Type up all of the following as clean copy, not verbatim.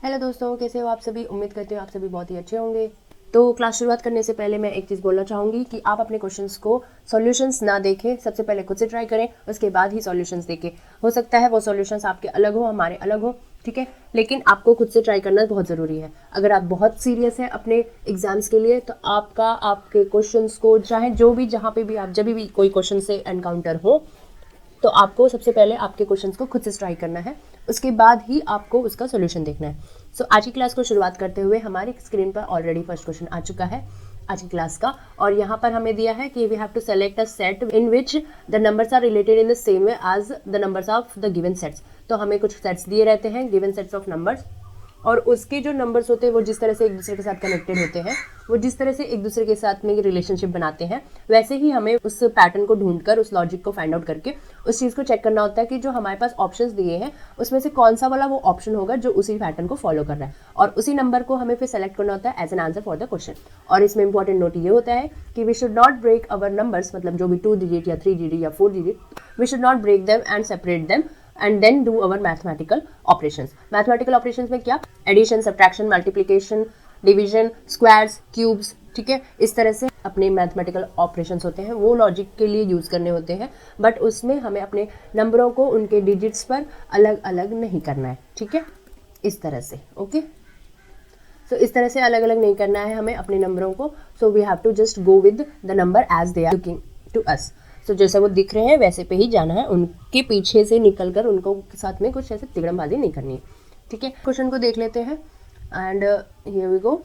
Hello दोस्तों, कैसे हो आप सभी। उम्मीद करते हो आप सभी बहुत ही अच्छे होंगे। तो क्लास शुरुआत करने से पहले मैं एक चीज़ बोलना चाहूँगी कि आप अपने क्वेश्चंस को सॉल्यूशंस ना देखें, सबसे पहले खुद से ट्राई करें, उसके बाद ही सॉल्यूशंस देखें। हो सकता है वो सॉल्यूशंस आपके अलग हो, हमारे अलग हो, ठीक है, लेकिन आपको खुद से ट्राई करना बहुत ज़रूरी है। अगर आप बहुत सीरियस हैं अपने एग्जाम्स के लिए तो आपके क्वेश्चंस को चाहे जो भी जहाँ पे भी आप जब भी कोई क्वेश्चन से एनकाउंटर हो तो आपको सबसे पहले आपके क्वेश्चंस को खुद से ट्राई करना है, उसके बाद ही आपको उसका सोल्यूशन देखना है। सो आज की क्लास को शुरुआत करते हुए हमारी स्क्रीन पर ऑलरेडी फर्स्ट क्वेश्चन आ चुका है आज की क्लास का, और यहाँ पर हमें दिया है कि we have to select a set in which the numbers are related in the same way as the numbers of the given sets. तो हमें कुछ सेट्स दिए रहते हैं, गिवन सेट्स ऑफ नंबर्स, और उसके जो नंबर्स होते हैं वो जिस तरह से एक दूसरे के साथ कनेक्टेड होते हैं, वो जिस तरह से एक दूसरे के साथ में रिलेशनशिप बनाते हैं, वैसे ही हमें उस पैटर्न को ढूंढकर उस लॉजिक को फाइंड आउट करके उस चीज़ को चेक करना होता है कि जो हमारे पास ऑप्शंस दिए हैं उसमें से कौन सा वाला वो ऑप्शन होगा जो उसी पैटर्न को फॉलो कर रहा है, और उसी नंबर को हमें फिर सेलेक्ट करना होता है as an answer for the question. और इसमें इंपॉर्टेंट नोट ये होता है कि we should not break our numbers, मतलब जो भी 2 डिजिट या 3 डिजिट या 4 digit, we should not break them and separate them and then do our mathematical operations. Mathematical operations में क्या, addition, subtraction, multiplication, division, squares, cubes, ठीक है, इस तरह से अपने मैथमेटिकल ऑपरेशंस होते हैं, वो लॉजिक के लिए यूज़ करने होते हैं, बट उसमें हमें अपने नंबरों को उनके डिजिट्स पर अलग अलग नहीं करना है, ठीक है, इस तरह से, ओके। सो इस तरह से अलग अलग नहीं करना है हमें अपने नंबरों को। So we have to just go with the number as they are looking to us. So जैसे वो दिख रहे हैं वैसे पे ही जाना है, उनके पीछे से निकलकर उनको साथ में कुछ ऐसे तिगड़मबाजी नहीं करनी है, ठीक है। क्वेश्चन को देख लेते हैं and here we go.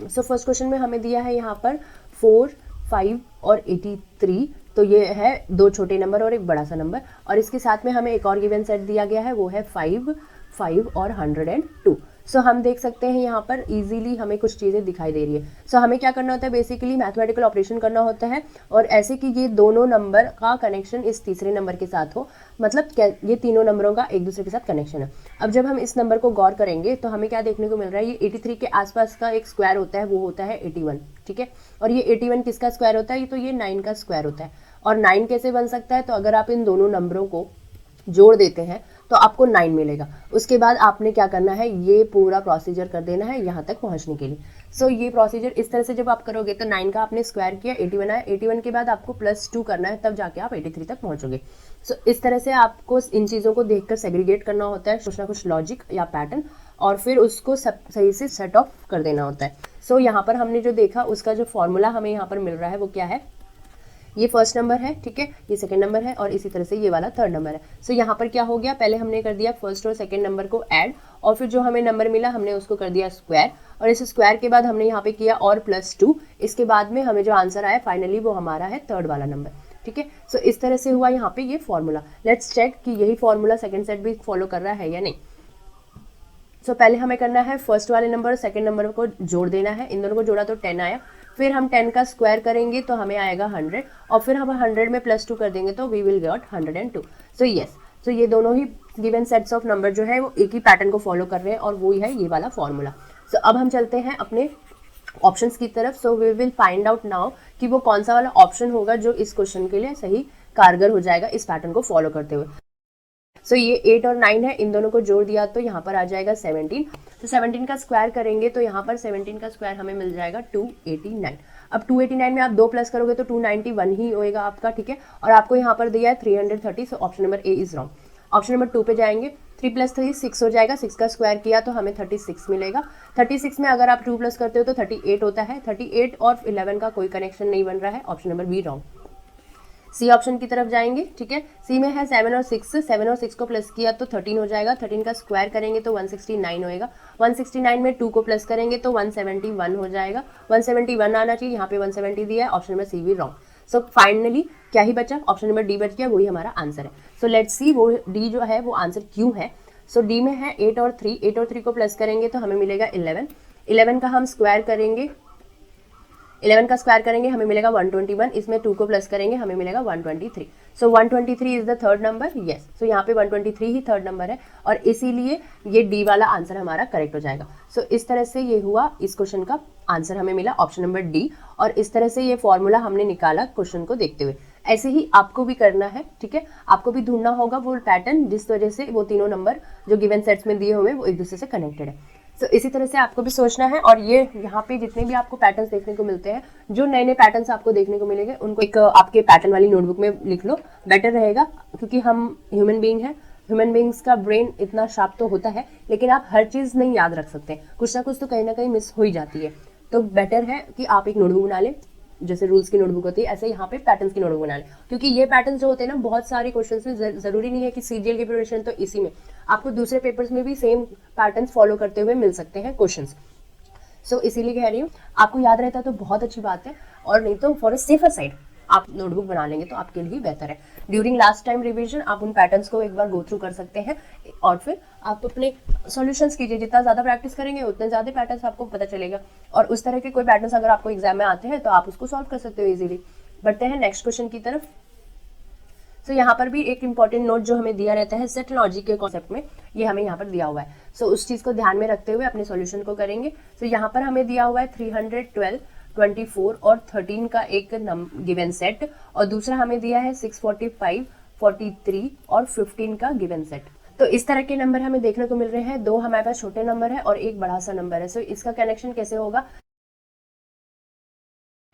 So first question में हमें दिया है यहाँ पर 4, 5 और 83। तो ये है दो छोटे नंबर और एक बड़ा सा नंबर, और इसके साथ में हमें एक और गिवन सेट दिया गया है, वो है 5, 5 और 102। सो हम देख सकते हैं यहाँ पर इजीली हमें कुछ चीज़ें दिखाई दे रही है। सो हमें क्या करना होता है, बेसिकली मैथमेटिकल ऑपरेशन करना होता है, और ऐसे कि ये दोनों नंबर का कनेक्शन इस तीसरे नंबर के साथ हो, मतलब क्या ये तीनों नंबरों का एक दूसरे के साथ कनेक्शन है। अब जब हम इस नंबर को गौर करेंगे तो हमें क्या देखने को मिल रहा है, ये 83 के आसपास का एक स्क्वायर होता है, वो होता है 81, ठीक है। और ये 81 किसका स्क्वायर होता है, तो ये 9 का स्क्वायर होता है। और 9 कैसे बन सकता है, तो अगर आप इन दोनों नंबरों को जोड़ देते हैं तो आपको 9 मिलेगा। उसके बाद आपने क्या करना है, ये पूरा प्रोसीजर कर देना है यहाँ तक पहुँचने के लिए। सो ये प्रोसीजर इस तरह से जब आप करोगे तो 9 का आपने स्क्वायर किया, 81 आया, 81 के बाद आपको +2 करना है, तब जाके आप 83 तक पहुँचोगे। सो इस तरह से आपको इन चीज़ों को देखकर सेग्रीगेट करना होता है, कुछ ना कुछ लॉजिक या पैटर्न, और फिर उसको सब सही से सेट ऑफ कर देना होता है। सो यहाँ पर हमने जो देखा उसका जो फॉर्मूला हमें यहाँ पर मिल रहा है वो क्या है, ये फर्स्ट नंबर है, ठीक है, ये सेकंड नंबर है, और इसी तरह से ये वाला थर्ड नंबर है। सो यहाँ पर क्या हो गया, पहले हमने कर दिया फर्स्ट और सेकंड नंबर को ऐड, और फिर जो हमें नंबर मिला हमने उसको कर दिया स्क्वायर, और इस स्क्वायर के बाद हमने यहाँ पे किया और +2। इसके बाद में हमें जो आंसर आया फाइनली वो हमारा है थर्ड वाला नंबर, ठीक है। सो इस तरह से हुआ यहाँ पे ये फॉर्मूला। लेट्स चेक कि यही फॉर्मूला सेकेंड सेट भी फॉलो कर रहा है या नहीं। सो पहले हमें करना है फर्स्ट वाले नंबर और सेकंड नंबर को जोड़ देना है, इन दोनों को जोड़ा तो 10 आया, फिर हम 10 का स्क्वायर करेंगे तो हमें आएगा 100, और फिर हम 100 में +2 कर देंगे तो we will get 102। So yes, so ये दोनों ही गिवन सेट्स ऑफ नंबर जो है वो एक ही पैटर्न को फॉलो कर रहे हैं, और वो ही है ये वाला फॉर्मूला। सो अब हम चलते हैं अपने ऑप्शंस की तरफ। So we will find out now कि वो कौन सा वाला ऑप्शन होगा जो इस क्वेश्चन के लिए सही कारगर हो जाएगा इस पैटर्न को फॉलो करते हुए। सो ये 8 और 9 है, इन दोनों को जोड़ दिया तो यहाँ पर आ जाएगा 17। तो 17 का स्क्वायर करेंगे तो यहाँ पर 17 का स्क्वायर हमें मिल जाएगा 289। अब 289 में आप 2 प्लस करोगे तो 291 ही होएगा आपका, ठीक है। और आपको यहाँ पर दिया है 330, so option number A is wrong. Option number 2 पे जाएंगे, 3 + 3 6 हो जाएगा, 6 का स्क्वायर किया तो हमें 36 मिलेगा। 36 में अगर आप 2 प्लस करते हो तो 38 होता है, 38 और 11 का कोई कनेक्शन नहीं बन रहा है, option number B wrong. C option की तरफ जाएंगे, ठीक है। सी में है 7 और 6, 7 और 6 को प्लस किया तो 13 हो जाएगा, 13 का स्क्वायर करेंगे तो 169 होएगा, 169 में 2 को प्लस करेंगे तो 171 हो जाएगा, 171 आना चाहिए, यहाँ पे 170 दिया है, ऑप्शन नंबर सी भी रॉन्ग। सो फाइनली क्या ही बचा, ऑप्शन नंबर डी बच गया, वही हमारा आंसर है। सो लेट्स सी वो डी जो है वो आंसर क्यों है। सो डी में है 8 और 3, 8 और 3 को प्लस करेंगे तो हमें मिलेगा 11, 11 का हम स्क्वायर करेंगे, 11 का स्क्वायर करेंगे हमें मिलेगा 121, इसमें 2 को प्लस करेंगे हमें मिलेगा 123। So 123 is the third number, yes. So यहाँ पे 123 ही थर्ड नंबर है, और इसीलिए ये डी वाला आंसर हमारा करेक्ट हो जाएगा। सो इस तरह से ये हुआ, इस क्वेश्चन का आंसर हमें मिला ऑप्शन नंबर डी, और इस तरह से ये फॉर्मूला हमने निकाला क्वेश्चन को देखते हुए। ऐसे ही आपको भी करना है, ठीक है। आपको भी ढूंढना होगा वो पैटर्न जिस वजह से वो तीनों नंबर जो गिवन सेट्स में दिए हुए वो एक दूसरे से कनेक्टेड है। तो इसी तरह से आपको भी सोचना है। और ये यहाँ पे जितने भी आपको पैटर्न्स देखने को मिलते हैं, जो नए नए पैटर्न्स आपको देखने को मिलेंगे, उनको एक आपके पैटर्न वाली नोटबुक में लिख लो, बेटर रहेगा। क्योंकि हम ह्यूमन बीइंग हैं, ह्यूमन बीइंग्स का ब्रेन इतना शार्प तो होता है, लेकिन आप हर चीज़ नहीं याद रख सकते, कुछ ना कुछ तो कहीं ना कहीं मिस हो ही जाती है। तो बेटर है कि आप एक नोटबुक बना लें, जैसे रूल्स की नोटबुक होती है ऐसे यहाँ पे पैटर्न्स की नोटबुक बना लें। क्योंकि ये पैटर्न्स जो होते हैं ना, बहुत सारे क्वेश्चंस में जरूरी नहीं है कि सीजीएल की प्रिपरेशन तो इसी में, आपको दूसरे पेपर्स में भी सेम पैटर्न्स फॉलो करते हुए मिल सकते हैं क्वेश्चंस। सो इसीलिए कह रही हूँ, आपको याद रहता तो बहुत अच्छी बात है, और नहीं तो फॉर अ सेफर साइड आप नोटबुक बना लेंगे तो आपके लिए बेहतर है। ड्यूरिंग लास्ट टाइम रिवीजन आप उन पैटर्न्स को एक बार गो थ्रू कर सकते हैं, और फिर आप अपने सॉल्यूशंस कीजिए। जितना ज़्यादा प्रैक्टिस करेंगे उतने ज़्यादा पैटर्न्स आपको पता चलेगा, और उस तरह के कोई पैटर्न्स अगर आपको एग्जाम में आते हैं तो आप उसको सॉल्व कर सकते हो इजीली। बढ़ते हैं नेक्स्ट क्वेश्चन की तरफ। तो यहाँ पर भी एक इंपॉर्टेंट नोट जो हमें दिया रहता है सेट लॉजिक के कॉन्सेप्ट में, ये हमें यहाँ पर दिया हुआ है। सो उस चीज़ को ध्यान में रखते हुए अपने सॉल्यूशन को करेंगे। तो यहाँ पर हमें दिया हुआ है 312, 24 और 13 का एक गिवन सेट, और दूसरा हमें दिया है 645, 43 और 15 का गिवन सेट। तो इस तरह के नंबर हमें देखने को मिल रहे हैं। दो हमारे पास छोटे नंबर है और एक बड़ा सा नंबर है। सो इसका कनेक्शन कैसे होगा?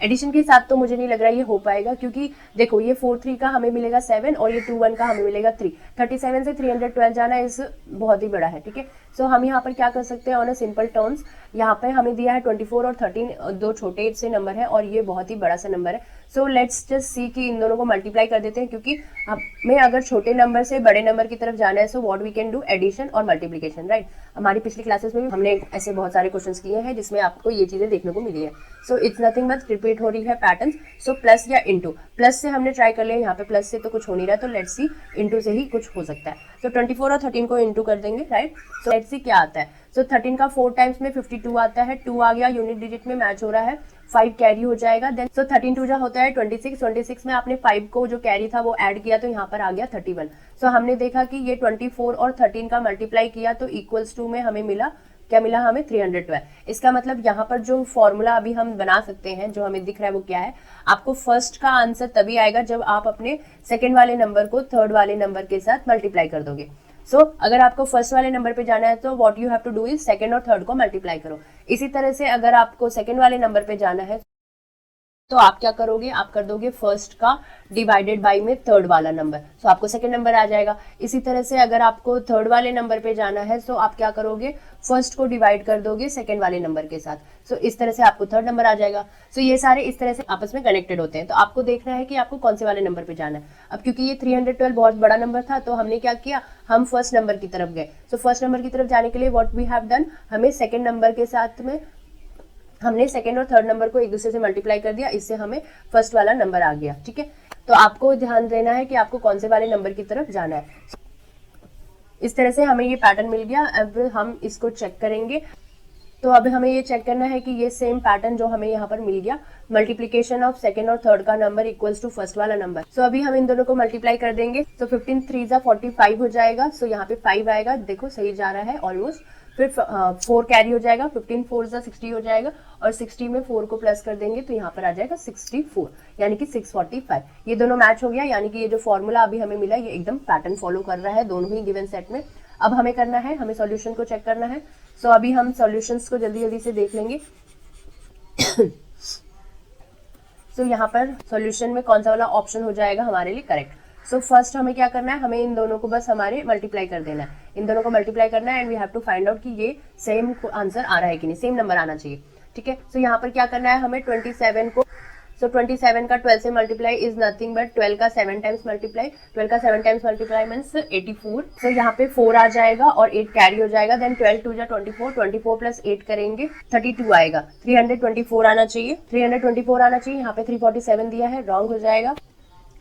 एडिशन के साथ तो मुझे नहीं लग रहा ये हो पाएगा, क्योंकि देखो ये 43 का हमें मिलेगा 7 और ये 21 का हमें मिलेगा 3। 37 से 312 जाना इस बहुत ही बड़ा है, ठीक है। सो हम यहाँ पर क्या कर सकते हैं ऑन अ सिंपल टर्म्स, यहाँ पे हमें दिया है 24 और 13 दो छोटे से नंबर है और ये बहुत ही बड़ा सा नंबर है। सो लेट्स जस्ट सी कि इन दोनों को मल्टीप्लाई कर देते हैं, क्योंकि हमें अगर छोटे नंबर से बड़े नंबर की तरफ जाना है so what we can do addition और मल्टीप्लिकेशन, राइट। हमारी पिछली क्लासेस में भी हमने ऐसे बहुत सारे क्वेश्चंस किए हैं जिसमें आपको ये चीजें देखने को मिली है। So it's nothing but repeat हो रही है पैटर्न। सो प्लस या इंटू, प्लस से हमने ट्राई कर लिया, यहाँ पे प्लस से तो कुछ हो नहीं रहा, तो लेट्स सी इंटू से ही कुछ हो सकता है। सो 24 और 13 को इंटू कर देंगे, राइट। सो लेट्स सी क्या आता है। सो 13 का 4 टाइम्स में 52 आता है, 2 आ गया, यूनिट डिजिट में मैच हो रहा है, 5 कैरी हो जाएगा। देन सो 13 2 जा होता है 26, 26 में आपने 5 को जो कैरी था वो ऐड किया तो यहाँ पर आ गया 31। सो हमने देखा कि ये 24 और 13 का मल्टीप्लाई किया तो इक्वल्स टू में हमें मिला, क्या मिला हमें 312। इसका मतलब यहाँ पर जो फॉर्मूला अभी हम बना सकते हैं जो हमें दिख रहा है वो क्या है, आपको फर्स्ट का आंसर तभी आएगा जब आप अपने सेकंड वाले नंबर को थर्ड वाले नंबर के साथ मल्टीप्लाई कर दोगे। सो अगर आपको फर्स्ट वाले नंबर पे जाना है तो what you have to do is second और थर्ड को मल्टीप्लाई करो। इसी तरह से अगर आपको सेकंड वाले नंबर पे जाना है तो आप क्या करोगे, आप कर दोगे फर्स्ट का डिवाइडेड बाय में थर्ड वाला नंबर, सो आपको सेकंड नंबर आ जाएगा। इसी तरह से अगर आपको थर्ड वाले नंबर पे जाना है तो आप क्या करोगे, फर्स्ट को डिवाइड कर दोगे सेकंड वाले नंबर के साथ, सो इस तरह से आपको थर्ड नंबर आ जाएगा। सो ये सारे इस तरह से आपस में कनेक्टेड होते हैं। तो आपको देखना है कि आपको कौन से वाले नंबर पे जाना है। अब क्योंकि ये 312 बहुत बड़ा नंबर था तो हमने क्या किया, हम फर्स्ट नंबर की तरफ गए। सो फर्स्ट नंबर की तरफ जाने के लिए व्हाट वी हैव डन, हमें सेकंड नंबर के साथ में हमने सेकंड और थर्ड नंबर को एक दूसरे से मल्टीप्लाई कर दिया, इससे हमें फर्स्ट वाला नंबर आ गया, ठीक है। तो आपको ध्यान देना है कि आपको कौन से वाले नंबर की तरफ जाना है। इस तरह से हमें ये पैटर्न मिल गया। अब हम इसको चेक करेंगे। तो अब हमें ये चेक करना है कि ये सेम पैटर्न जो हमें यहाँ पर मिल गया, मल्टीप्लिकेशन ऑफ सेकंड और थर्ड का नंबर इक्वल्स टू फर्स्ट वाला नंबर। सो अभी हम इन दोनों को मल्टीप्लाई कर देंगे। सो 15 3 जा 45 हो जाएगा। सो यहाँ पे 5 आएगा, देखो सही जा रहा है ऑलमोस्ट। फिर 4 कैरी हो जाएगा, 15 4 जा 60 हो जाएगा, और 60 में 4 को प्लस कर देंगे तो यहाँ पर आ जाएगा 64, यानी कि 645। ये दोनों मैच हो गया, यानी कि ये जो फॉर्मूला अभी हमें मिला ये एकदम पैटर्न फॉलो कर रहा है दोनों ही गिवन सेट में। अब हमें करना है, हमें सॉल्यूशन को चेक करना है। सो अभी हम सॉल्यूशंस को जल्दी जल्दी से देख लेंगे। सो यहाँ पर सॉल्यूशन में कौन सा वाला ऑप्शन हो जाएगा हमारे लिए करेक्ट। सो फर्स्ट हमें क्या करना है, हमें इन दोनों को बस हमारे मल्टीप्लाई कर देना है, इन दोनों को मल्टीप्लाई करना है, and we have to find out कि ये सेम आंसर आ रहा है कि नहीं, सेम नंबर आना चाहिए, ठीक है। सो यहाँ पर क्या करना है हमें 27 को, सो 27 का 12 से मल्टीप्लाई इज नथिंग बट 12 का 7 टाइम्स मल्टीप्लाई, 12 का 7 टाइम्स मल्टीप्लाई मीन्स 84। सो यहाँ पे 4 आ जाएगा और 8 कैरी हो जाएगा। देन 12 2 जा 24, 24 प्लस 8 करेंगे 32 आएगा। 324 आना चाहिए, 324 आना चाहिए। यहाँ पे 347 दिया है, रॉन्ग हो जाएगा।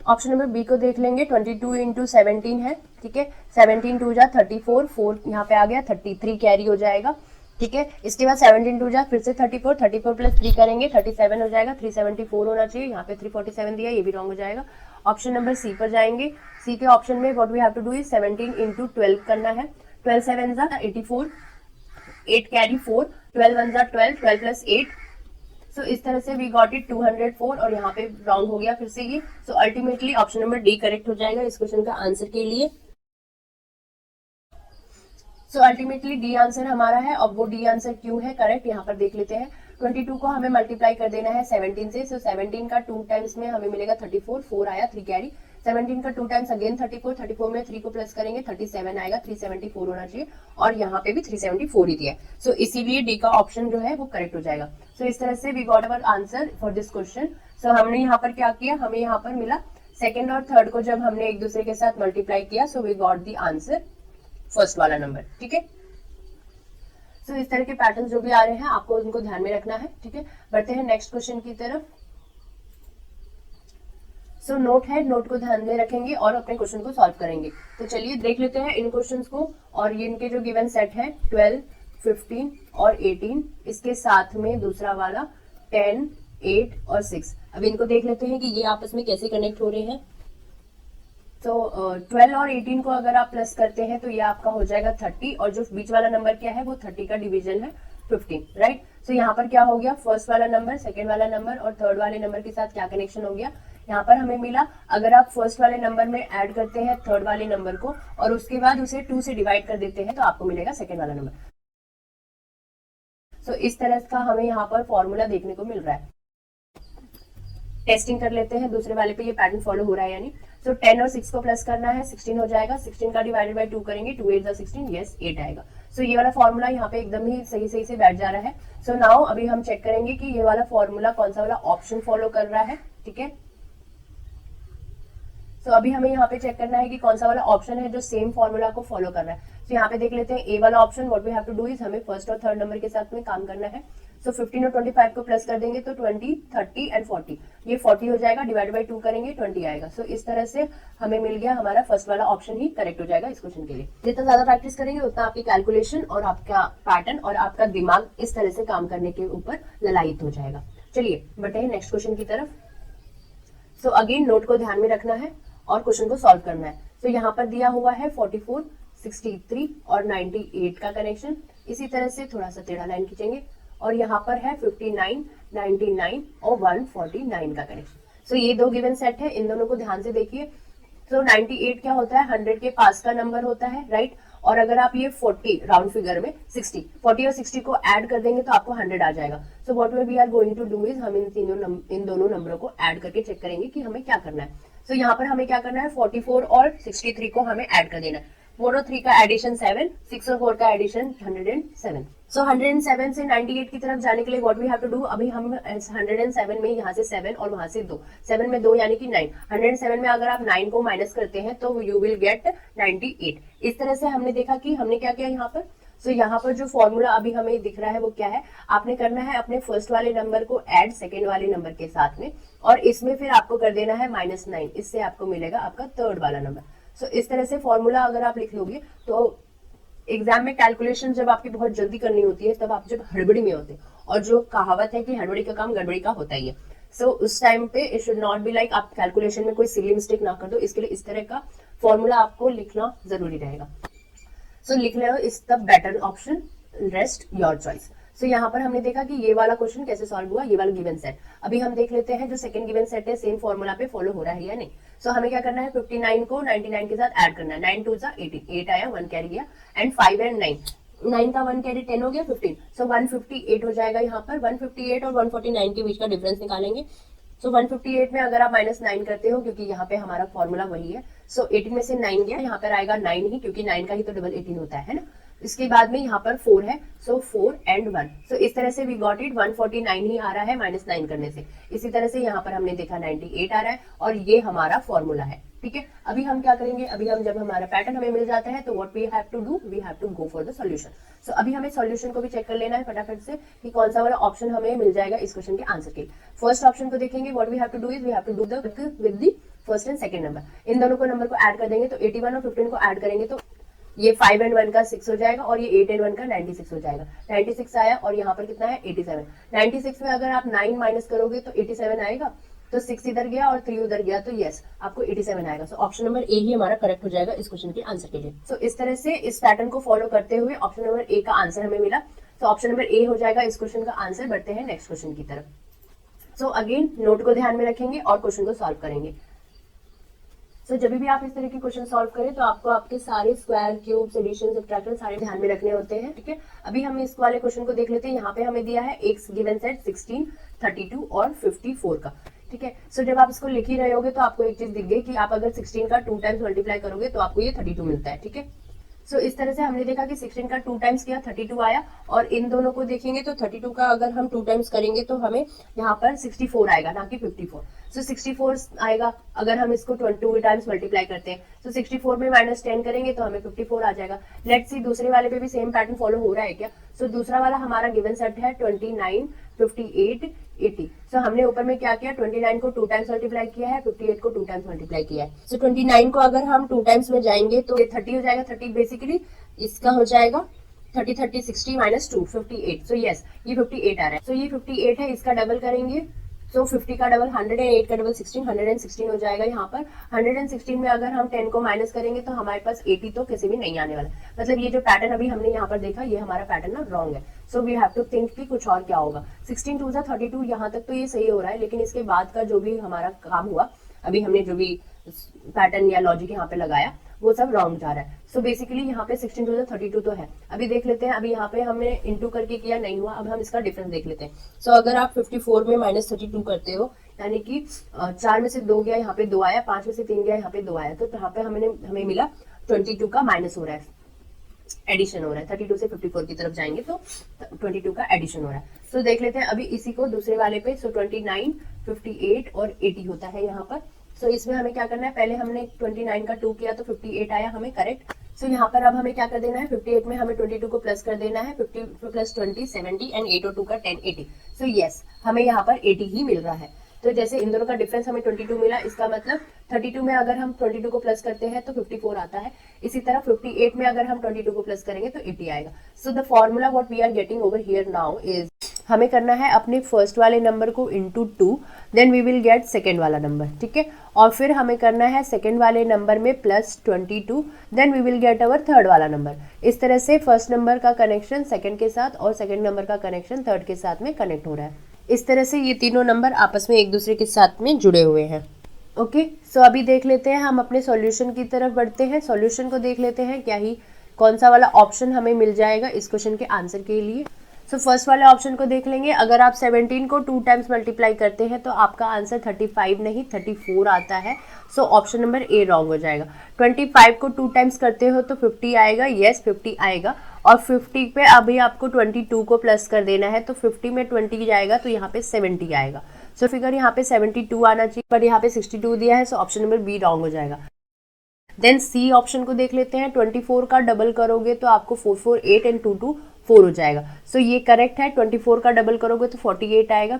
ऑप्शन नंबर बी को देख लेंगे, 22 इंटू 17 है, ठीक है। 17 2 जा 34, 4 यहाँ पे आ गया, 33 कैरी हो जाएगा, ठीक है। इसके बाद 17 2 जा फिर से 34, 34 प्लस 3 करेंगे 37 हो जाएगा। 374 होना चाहिए, यहाँ पे 347 दिया, ये भी रॉन्ग हो जाएगा। ऑप्शन नंबर सी पर जाएंगे। सी के ऑप्शन में what we have to do is 17 into 12 करना है। 12 7 जा 84, 8 कैरी 4, 12 1 जा 12, 12 प्लस 8 सो इस तरह से वी गॉट इट 204 और यहाँ पे रॉन्ग हो गया फिर से ये। So ultimately option number D correct हो जाएगा इस क्वेश्चन का आंसर के लिए। सो अल्टीमेटली डी आंसर हमारा है। अब वो डी आंसर क्यों है करेक्ट यहाँ पर देख लेते हैं। 22 को हमें मल्टीप्लाई कर देना है 17 से। सो 17 का 2 टाइम्स में हमें मिलेगा 34, 4 आया 3 कैरी। 17 का 2 टाइम्स अगेन 34, 34 में 3 को प्लस करेंगे 37 आएगा, 374 होना चाहिए और यहाँ पे भी 374 ही दिया है। सो इसीलिए डी का ऑप्शन जो है वो करेक्ट हो जाएगा। सो इस तरह से we got our answer for this question. So हमने यहाँ पर क्या किया, हमें यहाँ पर मिला सेकेंड और थर्ड को जब हमने एक दूसरे के साथ मल्टीप्लाई किया so we got the answer first वाला नंबर। ठीक है, सो इस तरह के पैटर्न जो भी आ रहे हैं आपको उनको ध्यान में रखना है। ठीक है, बढ़ते हैं नेक्स्ट क्वेश्चन की तरफ। सो नोट है, नोट को ध्यान में रखेंगे और अपने क्वेश्चन को सॉल्व करेंगे। तो चलिए देख लेते हैं इन क्वेश्चंस को। और ये इनके जो गिवन सेट है 12, 15 और 18, इसके साथ में दूसरा वाला 10, 8 और 6। अब इनको देख लेते हैं कि ये आपस में कैसे कनेक्ट हो रहे हैं। तो 12 और 18 को अगर आप प्लस करते हैं तो ये आपका हो जाएगा 30 और जो बीच वाला नंबर क्या है वो 30 का डिवीजन है 15, राइट। सो यहाँ पर क्या हो गया, फर्स्ट वाला नंबर, सेकेंड वाला नंबर और थर्ड वाले नंबर के साथ क्या कनेक्शन हो गया। यहाँ पर हमें मिला अगर आप फर्स्ट वाले नंबर में ऐड करते हैं थर्ड वाले नंबर को और उसके बाद उसे 2 से डिवाइड कर देते हैं तो आपको मिलेगा सेकेंड वाला नंबर। सो इस तरह का हमें यहाँ पर फॉर्मूला देखने को मिल रहा है। टेस्टिंग कर लेते हैं दूसरे वाले पे ये पैटर्न फॉलो हो रहा है यानी। सो 10 और 6 को प्लस करना है 16 हो जाएगा, 16 का डिवाइडेड बाय 2 करेंगे 2 8 16, यस 8 आएगा। सो ये वाला फॉर्मूला यहाँ पे एकदम ही सही से बैठ जा रहा है। सो नाउ अभी हम चेक करेंगे कि ये वाला फॉर्मूला कौन सा वाला ऑप्शन फॉलो कर रहा है। ठीक है, सो अभी हमें यहाँ पे चेक करना है कि कौन सा वाला ऑप्शन है जो सेम फॉर्मूला को फॉलो कर रहा है। तो यहाँ पे देख लेते हैं ए वाला option, what we have to do is हमें फर्स्ट और थर्ड नंबर के साथ में काम करना है। सो 15 और 25 को प्लस कर देंगे तो 20, 30 एंड 40, ये 40 हो जाएगा, डिवाइड बाय 2 करेंगे 20 आएगा। सो इस तरह से हमें मिल गया, हमारा फर्स्ट वाला ऑप्शन ही करेक्ट हो जाएगा इस क्वेश्चन के लिए। जितना ज्यादा प्रैक्टिस करेंगे उतना आपकी कैलकुलेशन और आपका पैटर्न और आपका दिमाग इस तरह से काम करने के ऊपर ललायित हो जाएगा। चलिए बढ़ते हैं नेक्स्ट क्वेश्चन की तरफ। सो अगेन नोट को ध्यान में रखना है और क्वेश्चन को सॉल्व करना है। तो यहाँ पर दिया हुआ है 44, 63 और 98 का कनेक्शन। इसी तरह से थोड़ा सा टेढ़ा लाइन खींचेंगे और यहाँ पर है 59, 99 और 149 का कनेक्शन। सो ये दो गिवन सेट है, इन दोनों को ध्यान से देखिए। तो 98 क्या होता है, 100 के पास का नंबर होता है, राइट। और अगर आप ये 40 राउंड फिगर में 40 और 60 को ऐड कर देंगे तो आपको 100 आ जाएगा। So what we are going to do is हम इन दोनों नंबरों को ऐड करके चेक करेंगे कि हमें क्या करना है। सो यहाँ पर हमें क्या करना है, 44 और 63 को हमें ऐड कर देना है। 4 और 3 का एडिशन 7, 6 और 4 का एडिशन 107। सो 107 से 98 की तरफ जाने के लिए what we have to do, अभी हम 107 में यहाँ से 7 और वहां से 2, 7 में 2 यानी कि 9, 107 में अगर आप 9 को माइनस करते हैं तो यू विल गेट 98। इस तरह से हमने देखा कि हमने क्या किया यहाँ पर। सो यहाँ पर जो फॉर्मूला अभी हमें दिख रहा है वो क्या है, आपने करना है अपने फर्स्ट वाले नंबर को ऐड सेकेंड वाले नंबर के साथ में और इसमें फिर आपको कर देना है -9, इससे आपको मिलेगा आपका थर्ड वाला नंबर। सो इस तरह से फॉर्मूला अगर आप लिख लोगे तो एग्जाम में कैलकुलेशन जब आपकी बहुत जल्दी करनी होती है तब आप जब हड़बड़ी में होते हैं, और जो कहावत है कि हड़बड़ी का काम गड़बड़ी का होता ही है। सो उस टाइम पे it should not be like आप कैलकुलेशन में कोई सिली मिस्टेक ना कर दो, इसके लिए इस तरह का फॉर्मूला आपको लिखना जरूरी रहेगा। सो लिख लो is the better option, rest your choice. So यहाँ पर हमने देखा कि ये वाला क्वेश्चन कैसे सॉल्व हुआ, ये वाला गिवन सेट। अभी हम देख लेते हैं जो सेकंड गिवन सेट है सेम फॉर्मूला पे फॉलो हो रहा है या नहीं। सो हमें क्या करना है, 59 को 99 के साथ ऐड करना है। 9 2 18, 8 आया, 1 कैरी गया एंड 5 एंड 9 का 1 कैरी 10 हो गया 15। सो 158 हो जाएगा यहाँ पर। 158 और 149 के बीच का डिफरेंस निकालेंगे। सो 158 में अगर आप -9 करते हो, क्योंकि यहाँ पे हमारा फॉर्मूला वही है। सो 18 में से 9 गया, यहाँ पर आएगा 9 ही, क्योंकि 9 का ही तो डबल 18 होता है ना। इसके बाद में यहाँ पर 4 है, सो 4 एंड 1। सो इस तरह से वी गॉट इट, 149 ही आ रहा है -9 करने से। इसी तरह से यहाँ पर हमने देखा 98 आ रहा है और ये हमारा फॉर्मूला है। ठीक है, अभी हम क्या करेंगे, अभी हम जब हमारा पैटर्न हमें मिल जाता है तो what we have to do, we have to go for the solution. So अभी हमें सॉल्यूशन को भी चेक कर लेना है फटाफट से कि कौन सा वाला ऑप्शन हमें मिल जाएगा इस क्वेश्चन के आंसर के। फर्स्ट ऑप्शन को देखेंगे, what we have to do is we have to do the with the first and second number. इन दोनों को नंबर को ऐड कर देंगे तो 81 और 15 को ऐड करेंगे तो ये 5 एंड 1 का 6 हो जाएगा और ये 8 एंड 1 का 96 हो जाएगा। 96 आया और यहाँ पर कितना है 87। 96 में अगर आप 9 माइनस करोगे तो 87 आएगा, तो 6 इधर गया और 3 उधर गया तो यस आपको 87 आएगा। सो ऑप्शन नंबर ए ही हमारा करेक्ट हो जाएगा इस क्वेश्चन के आंसर के लिए। सो इस तरह से इस पैटर्न को फॉलो करते हुए ऑप्शन नंबर ए का आंसर हमें मिला। तो ऑप्शन नंबर ए हो जाएगा इस क्वेश्चन का आंसर। बढ़ते हैं नेक्स्ट क्वेश्चन की तरफ। सो अगेन नोट को ध्यान में रखेंगे और क्वेश्चन को सॉल्व करेंगे। सो जब भी आप इस तरह के क्वेश्चन सॉल्व करें तो आपको आपके सारे स्क्वायर, क्यूब्स, एडिशन, सब्ट्रैक्शन सारे ध्यान में रखने होते हैं, ठीक है। अभी हम इस वाले क्वेश्चन को देख लेते हैं। यहाँ पे हमें दिया है एक गिवन सेट 16, 32 और 54 का, ठीक है। सो जब आप इसको लिख ही रहे होगे तो आपको एक चीज दिख गई कि आप अगर 16 का 2 टाइम्स मल्टीप्लाई करोगे तो आपको ये 32 मिलता है, ठीक है। सो इस तरह से हमने देखा कि 16 का 2 टाइम्स किया 32 आया, और इन दोनों को देखेंगे तो 32 का अगर हम 2 टाइम्स करेंगे तो हमें यहाँ पर 64 आएगा, ना कि 54। सो 64 आएगा अगर हम इसको 2 टाइम्स मल्टीप्लाई करते हैं। सो 64 में -10 करेंगे तो हमें 54 आ जाएगा। लेट्स सी दूसरे वाले पे भी सेम पैटर्न फॉलो हो रहा है क्या। सो दूसरा वाला हमारा गिवन सेट है 29, 58, 80। सो हमने ऊपर में क्या किया, 29 को 2 टाइम्स मल्टीप्लाई किया है, 58 को 2 टाइम्स मल्टीप्लाई किया है। सो 29 को अगर हम 2 टाइम्स में जाएंगे तो ये 30 हो जाएगा। 30 बेसिकली इसका हो जाएगा 30, 30, 60 -2 58। सो यस, ये 58 आ रहा है। सो ये 58 है, इसका डबल करेंगे। सो 50 का डबल 108 का डबल 16, 116 हो जाएगा। यहाँ पर 116 में अगर हम 10 को माइनस करेंगे तो हमारे पास 80 तो किसी भी नहीं आने वाला। मतलब ये जो पैटर्न अभी हमने यहाँ पर देखा, ये हमारा पैटर्न ना रॉन्ग है। So we have to think कि कुछ और क्या होगा। 16 2 32, यहाँ तक तो ये सही हो रहा है, लेकिन इसके बाद का जो भी हमारा काम हुआ, अभी हमने जो भी पैटर्न या लॉजिक यहाँ पे लगाया, वो सब रॉन्ग जा रहा है। सो बेसिकली यहाँ पे 16 2 32 तो है। अभी देख लेते हैं, अभी यहाँ पे हमने इंटू करके किया, नहीं हुआ। अब हम इसका डिफरेंस देख लेते हैं। सो अगर आप 54 में -32 करते हो, यानी कि 4 में से 2 गया, यहाँ पे 2 आया, 5 में से 3 गया, यहाँ पे 2 आया, तो यहाँ पे हमें मिला 22 का माइनस हो रहा है, एडिशन हो रहा है। 32 से 54 की तरफ जाएंगे तो 22 का एडिशन हो रहा है। सो देख लेते हैं अभी इसी को दूसरे वाले पे। सो 29, 58 और 80 होता है यहाँ पर। सो इसमें हमें क्या करना है, पहले हमने 29 का 2 किया तो 58 आया हमें, करेक्ट। सो यहाँ पर अब हमें क्या कर देना है, 58 में हमें 22 को प्लस कर देना है। 50 प्लस 20 70 एंड 8 और 2 का 10 80। सो यस, हमें यहाँ पर 80 ही मिल रहा है। तो जैसे इन दोनों का डिफरेंस हमें 22 मिला, इसका मतलब 32 में अगर हम 22 को प्लस करते हैं तो 54 आता है। इसी तरह 58 में अगर हम 22 को प्लस करेंगे तो 80 आएगा। So the formula what we are getting over here now is, हमें करना है अपने फर्स्ट वाले नंबर को into 2, then we will get second वाला नंबर, ठीक है। और फिर हमें करना है सेकेंड वाले नंबर में plus 22, then we will get our third वाला नंबर। इस तरह से फर्स्ट नंबर का कनेक्शन सेकेंड के साथ और सेकेंड नंबर का कनेक्शन थर्ड के साथ में कनेक्ट हो रहा है। इस तरह से ये तीनों नंबर आपस में एक दूसरे के साथ में जुड़े हुए हैं। ओके, सो अभी देख लेते हैं, हम अपने सॉल्यूशन की तरफ बढ़ते हैं। सॉल्यूशन को देख लेते हैं क्या ही कौन सा वाला ऑप्शन हमें मिल जाएगा इस क्वेश्चन के आंसर के लिए। सो फर्स्ट वाले ऑप्शन को देख लेंगे। अगर आप 17 को 2 टाइम्स मल्टीप्लाई करते हैं तो आपका आंसर 35 नहीं 34 आता है। So option number A wrong हो जाएगा। 25 को 2 टाइम्स करते हो तो 50 आएगा, यस 50 आएगा। और 50 पे अभी आपको 22 को प्लस कर देना है, तो 50 में 20 जाएगा तो यहाँ पे 70 आएगा। सो फिगर यहाँ पे 72 आना चाहिए, पर यहाँ पे 62 दिया है, so option number B wrong हो जाएगा। देन सी ऑप्शन को देख लेते हैं। 24 का डबल करोगे तो आपको 4 4 8 एंड 2 2 4 हो जाएगा। सो ये करेक्ट है। 24 का डबल करोगे तो 48 आएगा।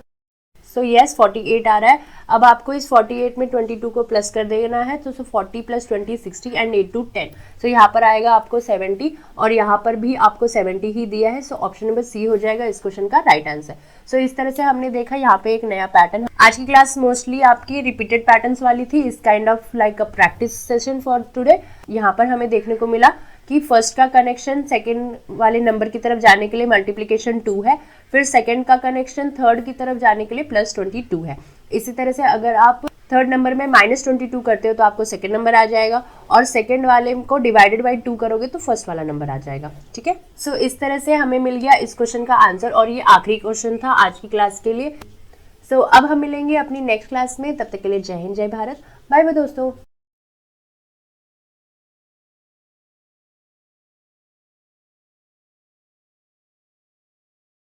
सो यस 48 आ रहा है। अब आपको इस 48 में 22 को प्लस कर देना है, तो 40 प्लस 20 60 एंड 8 2 10। सो यहाँ पर आएगा आपको 70 और यहाँ पर भी आपको 70 ही दिया है। सो ऑप्शन नंबर सी हो जाएगा इस क्वेश्चन का राइट आंसर। सो इस तरह से हमने देखा यहाँ पे एक नया पैटर्न। आज की क्लास मोस्टली आपकी रिपीटेड पैटर्न्स वाली थी। इस kind of like a practice session for today. यहाँ पर हमें देखने को मिला कि फर्स्ट का कनेक्शन सेकंड वाले नंबर की तरफ जाने के लिए मल्टीप्लिकेशन 2 है, फिर सेकंड का कनेक्शन थर्ड की तरफ जाने के लिए प्लस 22 है। इसी तरह से अगर आप थर्ड नंबर में -22 करते हो तो आपको सेकंड नंबर आ जाएगा, और सेकंड वाले को डिवाइडेड बाय 2 करोगे तो फर्स्ट वाला नंबर आ जाएगा, ठीक है। सो इस तरह से हमें मिल गया इस क्वेश्चन का आंसर, और ये आखिरी क्वेश्चन था आज की क्लास के लिए। सो अब हम मिलेंगे अपनी नेक्स्ट क्लास में। तब तक के लिए जय हिंद, जय भारत, बाय बाय दोस्तों।